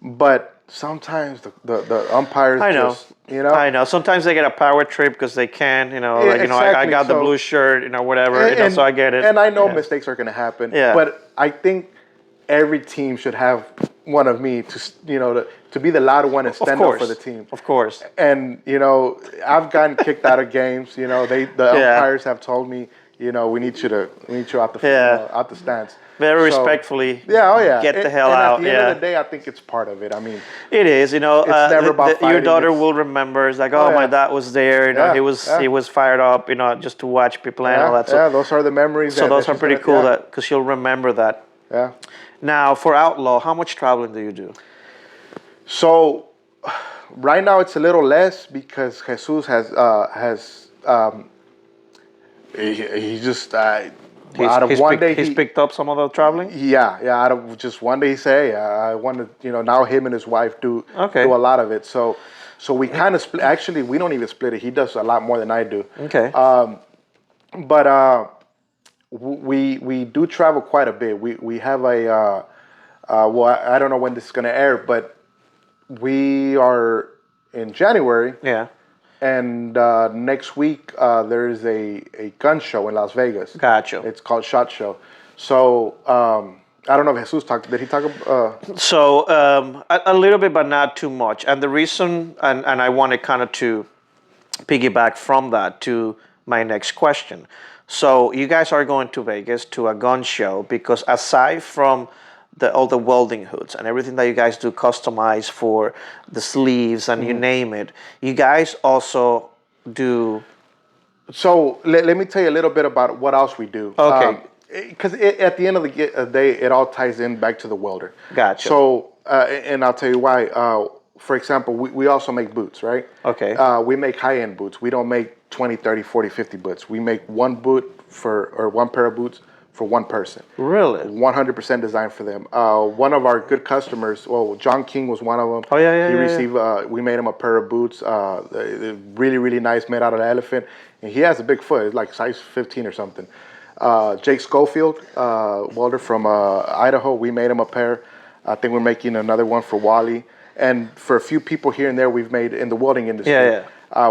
But sometimes the umpires just, I know. Sometimes they get a power trip because they can, I got the blue shirt, whatever, so I get it. And I know mistakes are going to happen. Yeah. But I think every team should have one of me to be the loud one and stand up for the team. Of course. And, I've gotten kicked out of games. The umpires have told me, we need you out the stands. Very respectfully. Yeah, Get the hell out. At the end of the day, I think it's part of it. I mean, it is. it's never about fighting. Your daughter will remember. It's like, my dad was there. He was fired up. Just to watch people and all that. So, those are the memories. So those are pretty cool. That because she'll remember that. Yeah. Now for Outlaw, how much traveling do you do? So, right now it's a little less because Jesus has he just. He's picked up some of the traveling. Yeah. Out of just one day, he say, I want to. Now him and his wife do a lot of it. So we kind of split. Actually, we don't even split it. He does a lot more than I do. Okay. But we do travel quite a bit. We have a I don't know when this is gonna air, but we are in January. Yeah. And next week there's a gun show in Las Vegas. Gotcha. It's called SHOT Show. So I don't know if Jesus talked. Did he talk? So a little bit, but not too much. And the reason, and I wanted kind of to piggyback from that to my next question. So you guys are going to Vegas to a gun show because aside from all the welding hoods and everything that you guys do customize for the sleeves and you name it, you guys also do. So let me tell you a little bit about what else we do. Okay. Because at the end of the day, it all ties in back to the welder. Gotcha. So, and I'll tell you why. For example, we also make boots, right? Okay. We make high-end boots. We don't make 20, 30, 40, 50 boots. We make one pair of boots for one person. Really? 100% designed for them. One of our good customers, John King was one of them. Oh, yeah. He received, we made him a pair of boots, really, really nice, made out of elephant. And he has a big foot. It's like size 15 or something. Jake Schofield, welder from Idaho, we made him a pair. I think we're making another one for Wally. And for a few people here and there, we've made in the welding industry.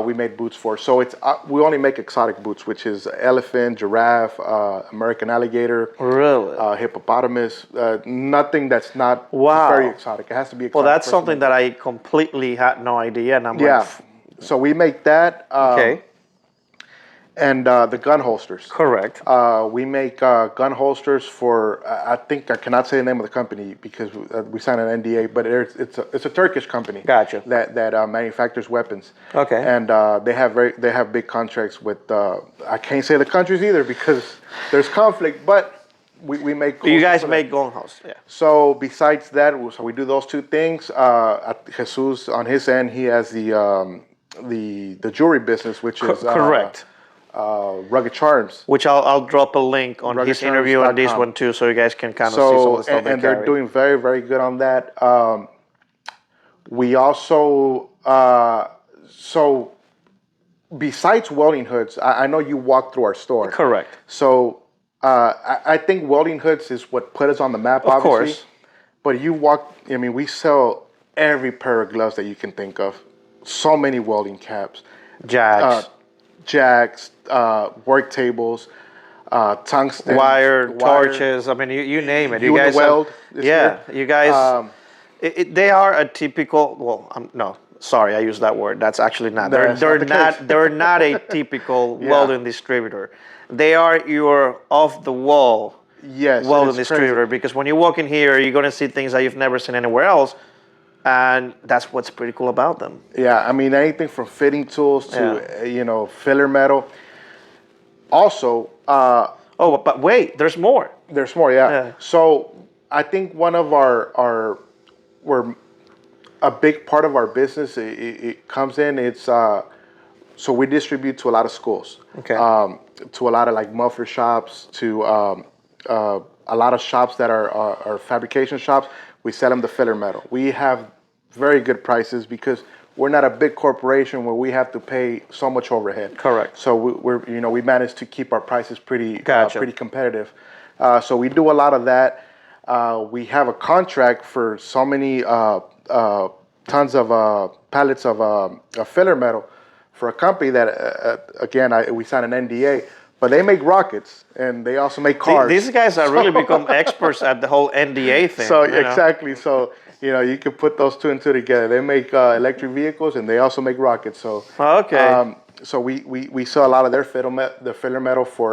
We made boots for. So it's we only make exotic boots, which is elephant, giraffe, American alligator, really, hippopotamus. Nothing that's not very exotic. It has to be exotic. Well, that's something that I completely had no idea, and I'm like, so we make that. Okay. And the gun holsters. Correct. We make gun holsters for. I think I cannot say the name of the company because we signed an NDA. But it's a Turkish company. Gotcha. That manufactures weapons. Okay. And they have big contracts with. I can't say the countries either because there's conflict. But we make. You guys make gun holsters. Yeah. So besides that, so we do those two things. Jesus on his end, he has the jewelry business, which is correct. Rugged Charms, which I'll drop a link on his interview on this one too, so you guys can kind of see some of the stuff and they're doing very, very good on that. We also so besides welding hoods, I know you walked through our store. Correct. So I think welding hoods is what put us on the map. Obviously. Of course. But you walk. I mean, we sell every pair of gloves that you can think of. So many welding caps, Jacks, jacks, work tables, tungsten, wire, torches. I mean, you name it. You guys Uniweld have, is yeah, here. you guys. They are a typical. Well, no, sorry, I used that word. That's actually not. No, They're that's not the case. they're not a typical Yeah. welding distributor. They are your off the wall Yes, welding it's crazy. distributor, because when you walk in here, you're gonna see things that you've never seen anywhere else, and that's what's pretty cool about them. Yeah, I mean anything from fitting tools to filler metal. Also, Oh, but wait, there's more. there's more. Yeah. Yeah. So I think one of our we're a big part of our business. It comes in. It's so we distribute to a lot of schools. Okay. To a lot of like muffler shops. To a lot of shops that are fabrication shops. We sell them the filler metal. We have very good prices because we're not a big corporation where we have to pay so much overhead. Correct. So we managed to keep our prices pretty Gotcha. pretty competitive. So we do a lot of that. We have a contract for so many tons of pallets of filler metal for a company that again we signed an NDA. But they make rockets and they also make cars. These guys are really become experts at the whole NDA thing. So exactly. So you can put those two and two together. They make electric vehicles and they also make rockets. So Okay. so we sell a lot of their filler metal for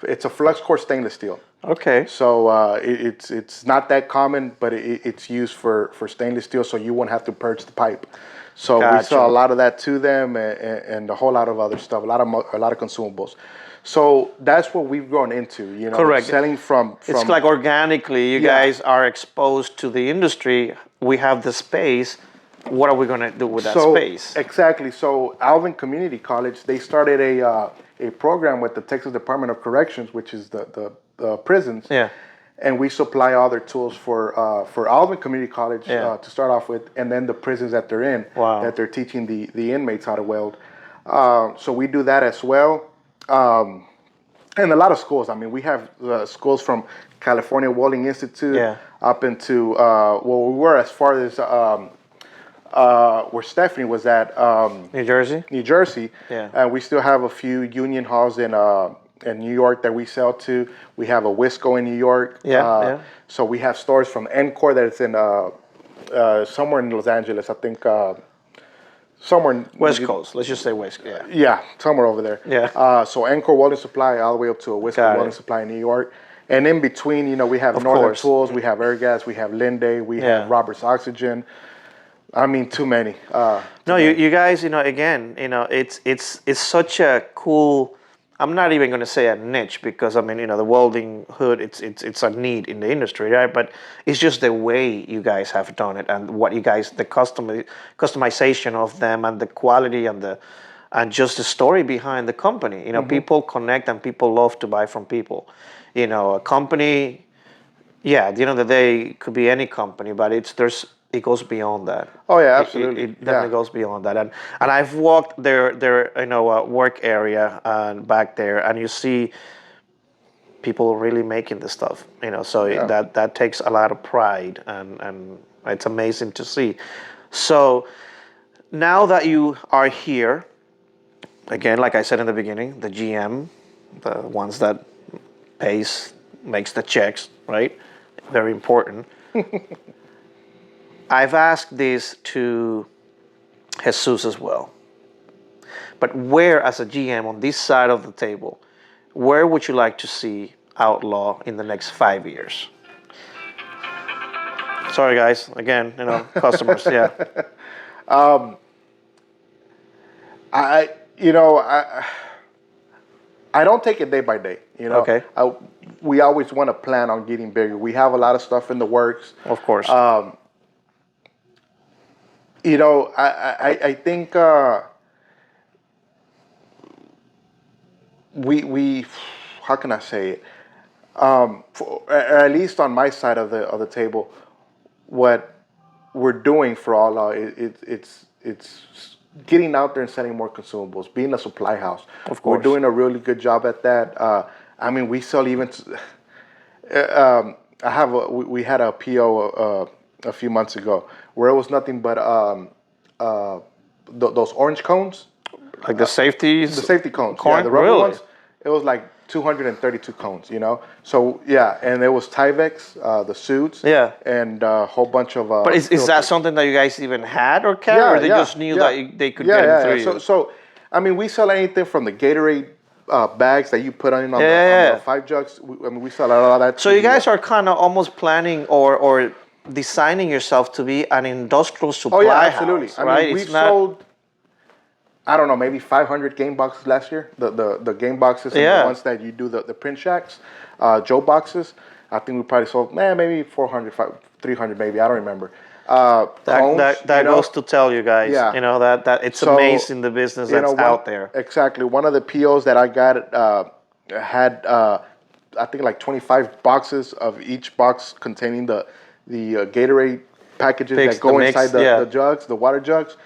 it's a flux core stainless steel. Okay. So it's not that common, but it's used for stainless steel, so you won't have to purge the pipe. So we Gotcha. sell a lot of that to them, and a whole lot of other stuff, a lot of consumables. So that's what we've grown into, Correct. selling from It's like organically, you Yeah. guys are exposed to the industry. We have the space. What are we going to do with that space? Exactly. So Alvin Community College, they started a program with the Texas Department of Corrections, which is the prisons. Yeah. And we supply all their tools for Alvin Community College Yeah. to start off with, and then the prisons that they're in, Wow. that they're teaching the inmates how to weld. So we do that as well. And a lot of schools. I mean, we have schools from California Welding Institute Yeah. up into, we were as far as where Stephanie was at, New Jersey? New Jersey. Yeah. And we still have a few union halls in New York that we sell to. We have a Wisco in New York. Yeah. So we have stores from Encore that is in somewhere in Los Angeles, I think. Somewhere in West Coast. Let's just say West Coast. Yeah. Yeah, somewhere over there. Yeah. So Encore Welding Supply all the way up to a Wisco Got it. Welding Supply in New York. And in between, we have Of Northern course. Tools, we have Airgas, we have Linde, we Yeah. have Roberts Oxygen. I mean, too many. No, you guys, again, it's such a cool. I'm not even going to say a niche, because I mean, the welding hood, it's a need in the industry, right? But it's just the way you guys have done it, and what you guys, the customization of them, and the quality, and just the story behind the company. People connect, and people love to buy from people. A company, yeah, at the end of the day, it could be any company, but it goes beyond that. Oh yeah, absolutely. It definitely goes beyond that, and I've walked their work area and back there, and you see people really making the stuff. So that takes a lot of pride, and it's amazing to see. So now that you are here, again, like I said in the beginning, the GM, the ones that makes the checks, right? Very important. I've asked this to Jesus as well. But where, as a GM on this side of the table, where would you like to see Outlaw in the next 5 years? Sorry, guys. Again, customers. Yeah. I don't take it day by day. Okay. We always want to plan on getting bigger. We have a lot of stuff in the works. Of course. I think we how can I say it? At least on my side of the table, what we're doing for Outlaw, it's getting out there and selling more consumables, being a supply house. Of course. We're doing a really good job at that. I mean, we sell even we had a PO a few months ago where it was nothing but those orange cones, Like the safeties. the safety cones, Corn? the rubber Really? ones. It was like 232 cones, So yeah, and there was Tyvek, the suits, Yeah. and a whole bunch of. But is that filters. something that you guys even had or carried, or they just knew that they could get them through you? So, I mean, we sell anything from the Gatorade bags that you put on the Yeah. 5 jugs. We sell a lot of that. So you guys are kind of almost planning or designing yourself to be an industrial supply absolutely. house, I right? mean, we've sold, I don't know, maybe 500 game boxes last year. The game boxes and the ones that you do the print shacks, Joe boxes. I think we probably sold maybe 400, 300 maybe. I don't remember. That goes to tell you guys, that it's amazing the business that's out there. Exactly. One of the POs that I got had I think like 25 boxes of each box containing the Gatorade packages that go inside the jugs, the water jugs.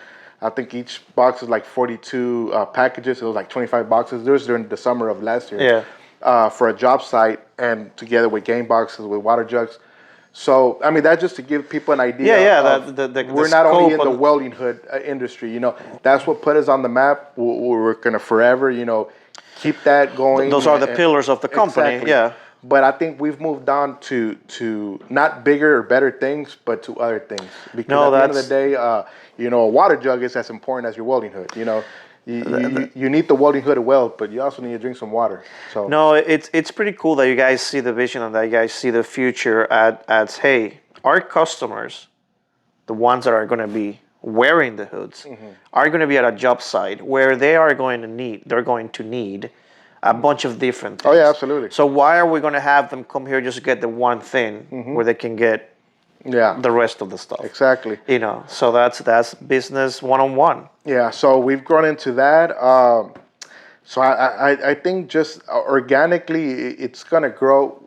I think each box is like 42 packages. It was like 25 boxes. This was during the summer of last year. For a job site, and together with game boxes with water jugs. So I mean, that's just to give people an idea. We're not only in the welding hood industry. That's what put us on the map. We're gonna forever, keep that going. Those are the pillars of the company. Exactly. Yeah. But I think we've moved on to not bigger or better things, but to other things. Because at the end of the day, a water jug is as important as your welding hood. You need the welding hood to weld, but you also need to drink some water. So no, it's pretty cool that you guys see the vision and that you guys see the future as hey, our customers, the ones that are going to be wearing the hoods, are going to be at a job site where they're going to need a bunch of different things. Oh yeah, absolutely. So why are we going to have them come here just to get the one thing where they can get the rest of the stuff? Exactly. So that's business one-on-one. Yeah, so we've grown into that. So I think just organically it's going to grow,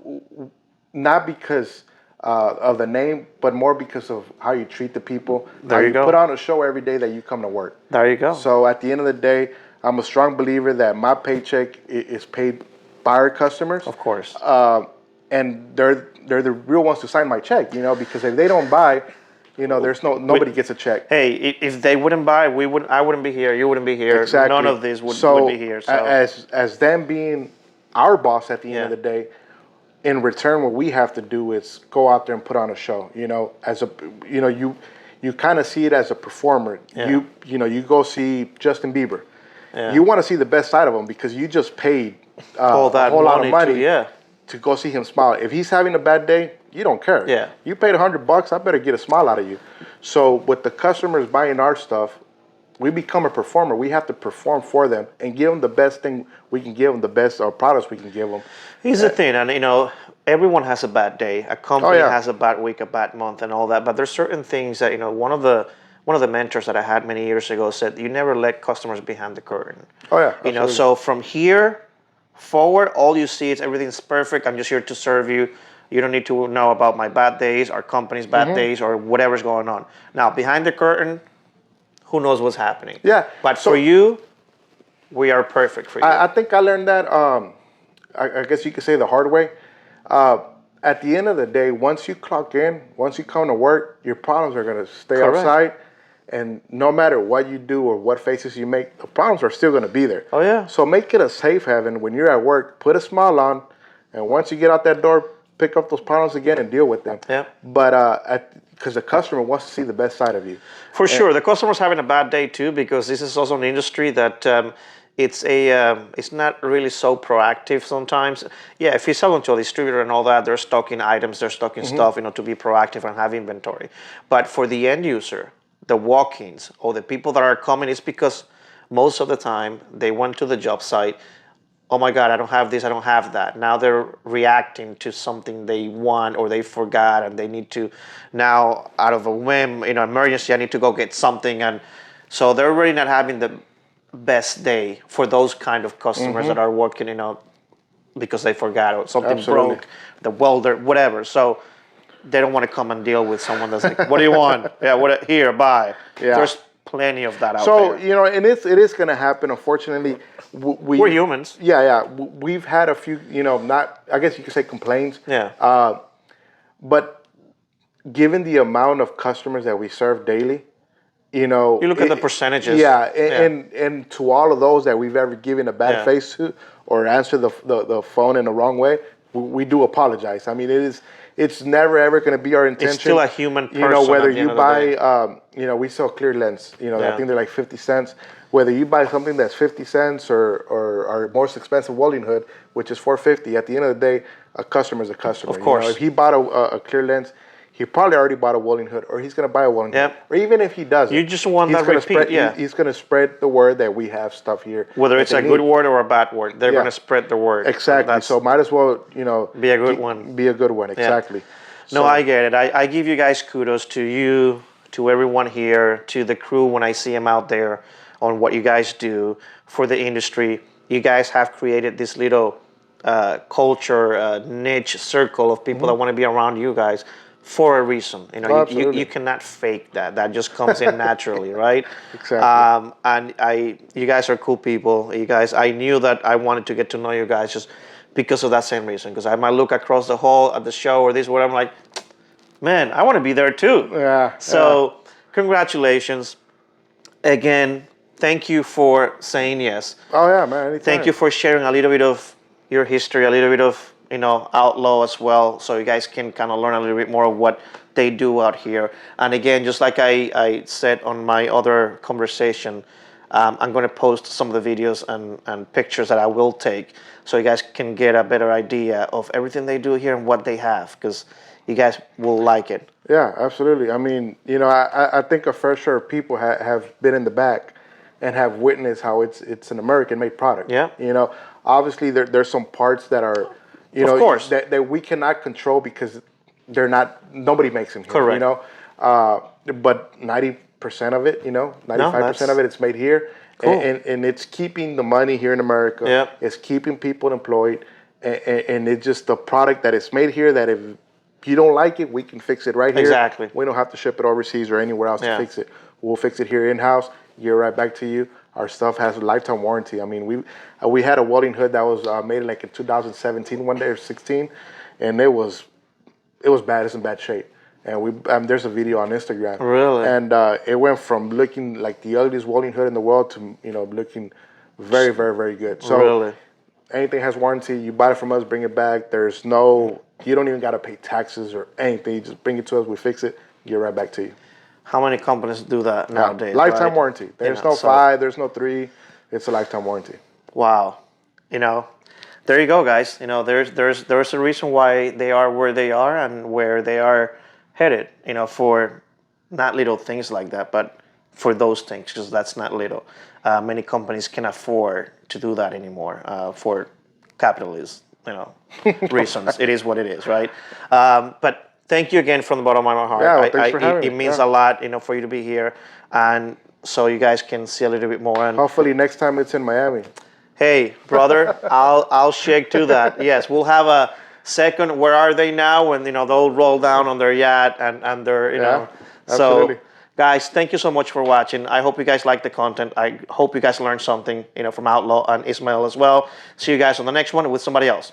not because of the name, but more because of how you treat the people. There you go. Put on a show every day that you come to work. There you go. So at the end of the day, I'm a strong believer that my paycheck is paid by our customers. Of course. And they're the real ones to sign my check, because if they don't buy, there's nobody gets a check. Hey, if they wouldn't buy, I wouldn't be here. You wouldn't be here. Exactly. None of this would be here. So as them being our boss at the end of the day, in return, what we have to do is go out there and put on a show. You kind of see it as a performer. Yeah. You go see Justin Bieber. Yeah. You want to see the best side of him because you just paid a whole lot of money to go see him smile. If he's having a bad day, you don't care. Yeah. You paid $100, I better get a smile out of you. So with the customers buying our stuff, we become a performer. We have to perform for them and give them the best thing we can give them, the best products we can give them. Here's the thing, and everyone has a bad day. A company has a bad week, a bad month, and all that. But there's certain things that one of the mentors that I had many years ago said, you never let customers behind the curtain. Oh yeah. Absolutely. So from here forward, all you see is everything's perfect. I'm just here to serve you. You don't need to know about my bad days, our company's bad days, or whatever's going on. Now, behind the curtain, who knows what's happening? Yeah. But for you, we are perfect for you. I think I learned that, I guess you could say the hard way. At the end of the day, once you clock in, once you come to work, your problems are going to stay outside. And no matter what you do or what faces you make, the problems are still going to be there. Oh, yeah. So make it a safe haven when you're at work. Put a smile on. And once you get out that door, pick up those problems again and deal with them. Yeah. But because the customer wants to see the best side of you. For sure. The customer's having a bad day, too, because this is also an industry that it's not really so proactive sometimes. Yeah, if you sell them to a distributor and all that, they're stocking items, they're stocking stuff, to be proactive and have inventory. But for the end user, the walk-ins or the people that are coming, it's because most of the time they went to the job site. Oh my God, I don't have this, I don't have that. Now they're reacting to something they want or they forgot and they need to now, out of a whim, emergency, I need to go get something. And so they're really not having the best day for those kind of customers that are working, because they forgot or something broke, the welder, whatever. So they don't want to come and deal with someone that's like, what do you want? Yeah, here, buy. Yeah. There's plenty of that out there. So, and it is going to happen. Unfortunately, we're humans. Yeah. We've had a few, not, I guess you could say complaints. Yeah. But given the amount of customers that we serve daily, you know, You look at the percentages. Yeah, and to all of those that we've ever given a bad Yeah. face to or answered the phone in the wrong way, we do apologize. I mean, it's never ever going to be our intention. It's still a human person. You know, whether at the you end of the day. buy, you know, we sell clear lens. You know, I Yeah. think they're like 50 cents. Whether you buy something that's 50 cents or our most expensive welding hood, which is 450, at the end of the day, a customer is a customer. Of course. You know, if he bought a clear lens, he probably already bought a welding hood, or he's going to buy a welding Yep. hood. Or even if he doesn't, You just want he's that gonna repeat, Spread, yeah. He's going to spread the word that we have stuff here. Whether that it's they a good need. word or a bad word, they're Yeah. going to spread the word. Exactly. That's- So might as well, you know, Be a good one. Be a good one. Exactly. No, So- I get it. I give you guys kudos to you, to everyone here, to the crew when I see them out there on what you guys do for the industry. You guys have created this little culture, niche circle of people that want to be around you guys for a reason. You know, you Absolutely. cannot fake that. That just comes in naturally, right? Exactly. And you guys are cool people. You guys, I knew that I wanted to get to know you guys just because of that same reason. Because I might look across the hall at the show or this, where I'm like, man, I want to be there too. Yeah. So, congratulations. Again, thank you for saying yes. Oh yeah, man. Anytime. Thank you for sharing a little bit of your history, a little bit of, you know, Outlaw as well, so you guys can kind of learn a little bit more of what they do out here. And again, just like I said on my other conversation, I'm going to post some of the videos and pictures that I will take so you guys can get a better idea of everything they do here and what they have, because you guys will like it. Yeah, absolutely. I mean, you know, I think a fair share of people have been in the back and have witnessed how it's an American-made product. Yeah. You know, obviously there's some parts that are, you Of know, course. that we cannot control because they're not. Nobody makes them here. Correct. You know, but 90% of it, you know, 95% of it, it's made here. Cool. And it's keeping the money here in America. Yeah. It's keeping people employed, and it's just the product that is made here. That if you don't like it, we can fix it right here. Exactly. We don't have to ship it overseas or anywhere else Yeah. to fix it. We'll fix it here in house. Get right back to you. Our stuff has a lifetime warranty. I mean, we had a welding hood that was made like in 2017 one day or 16, and it was bad. It's in bad shape. And there's a video on Instagram. Really? And it went from looking like the ugliest welding hood in the world to, you know, looking very, very, very good. So Really? anything has warranty. You buy it from us, bring it back. There's no, you don't even got to pay taxes or anything. You just bring it to us, we fix it, get right back to you. How many companies do that nowadays? Lifetime right? warranty. There's You know, no so- 5, there's no 3. It's a lifetime warranty. Wow. You know, there you go, guys. You know, there's a reason why they are where they are and where they are headed, you know, for not little things like that, but for those things, because that's not little. Many companies can afford to do that anymore for capitalist, you know, reasons. It is what it is, right? But thank you again from the bottom of my heart. Yeah, well, thanks for having it me. means Yeah. a lot, you know, for you to be here, and so you guys can see a little bit more. And Hopefully next time it's in Miami. hey, brother, I'll shake to that. Yes, we'll have a second. Where are they now? And you know they'll roll down on their yacht and their you know. absolutely. So, guys, thank you so much for watching. I hope you guys like the content. I hope you guys learned something, you know, from Outlaw and Ismael as well. See you guys on the next one with somebody else.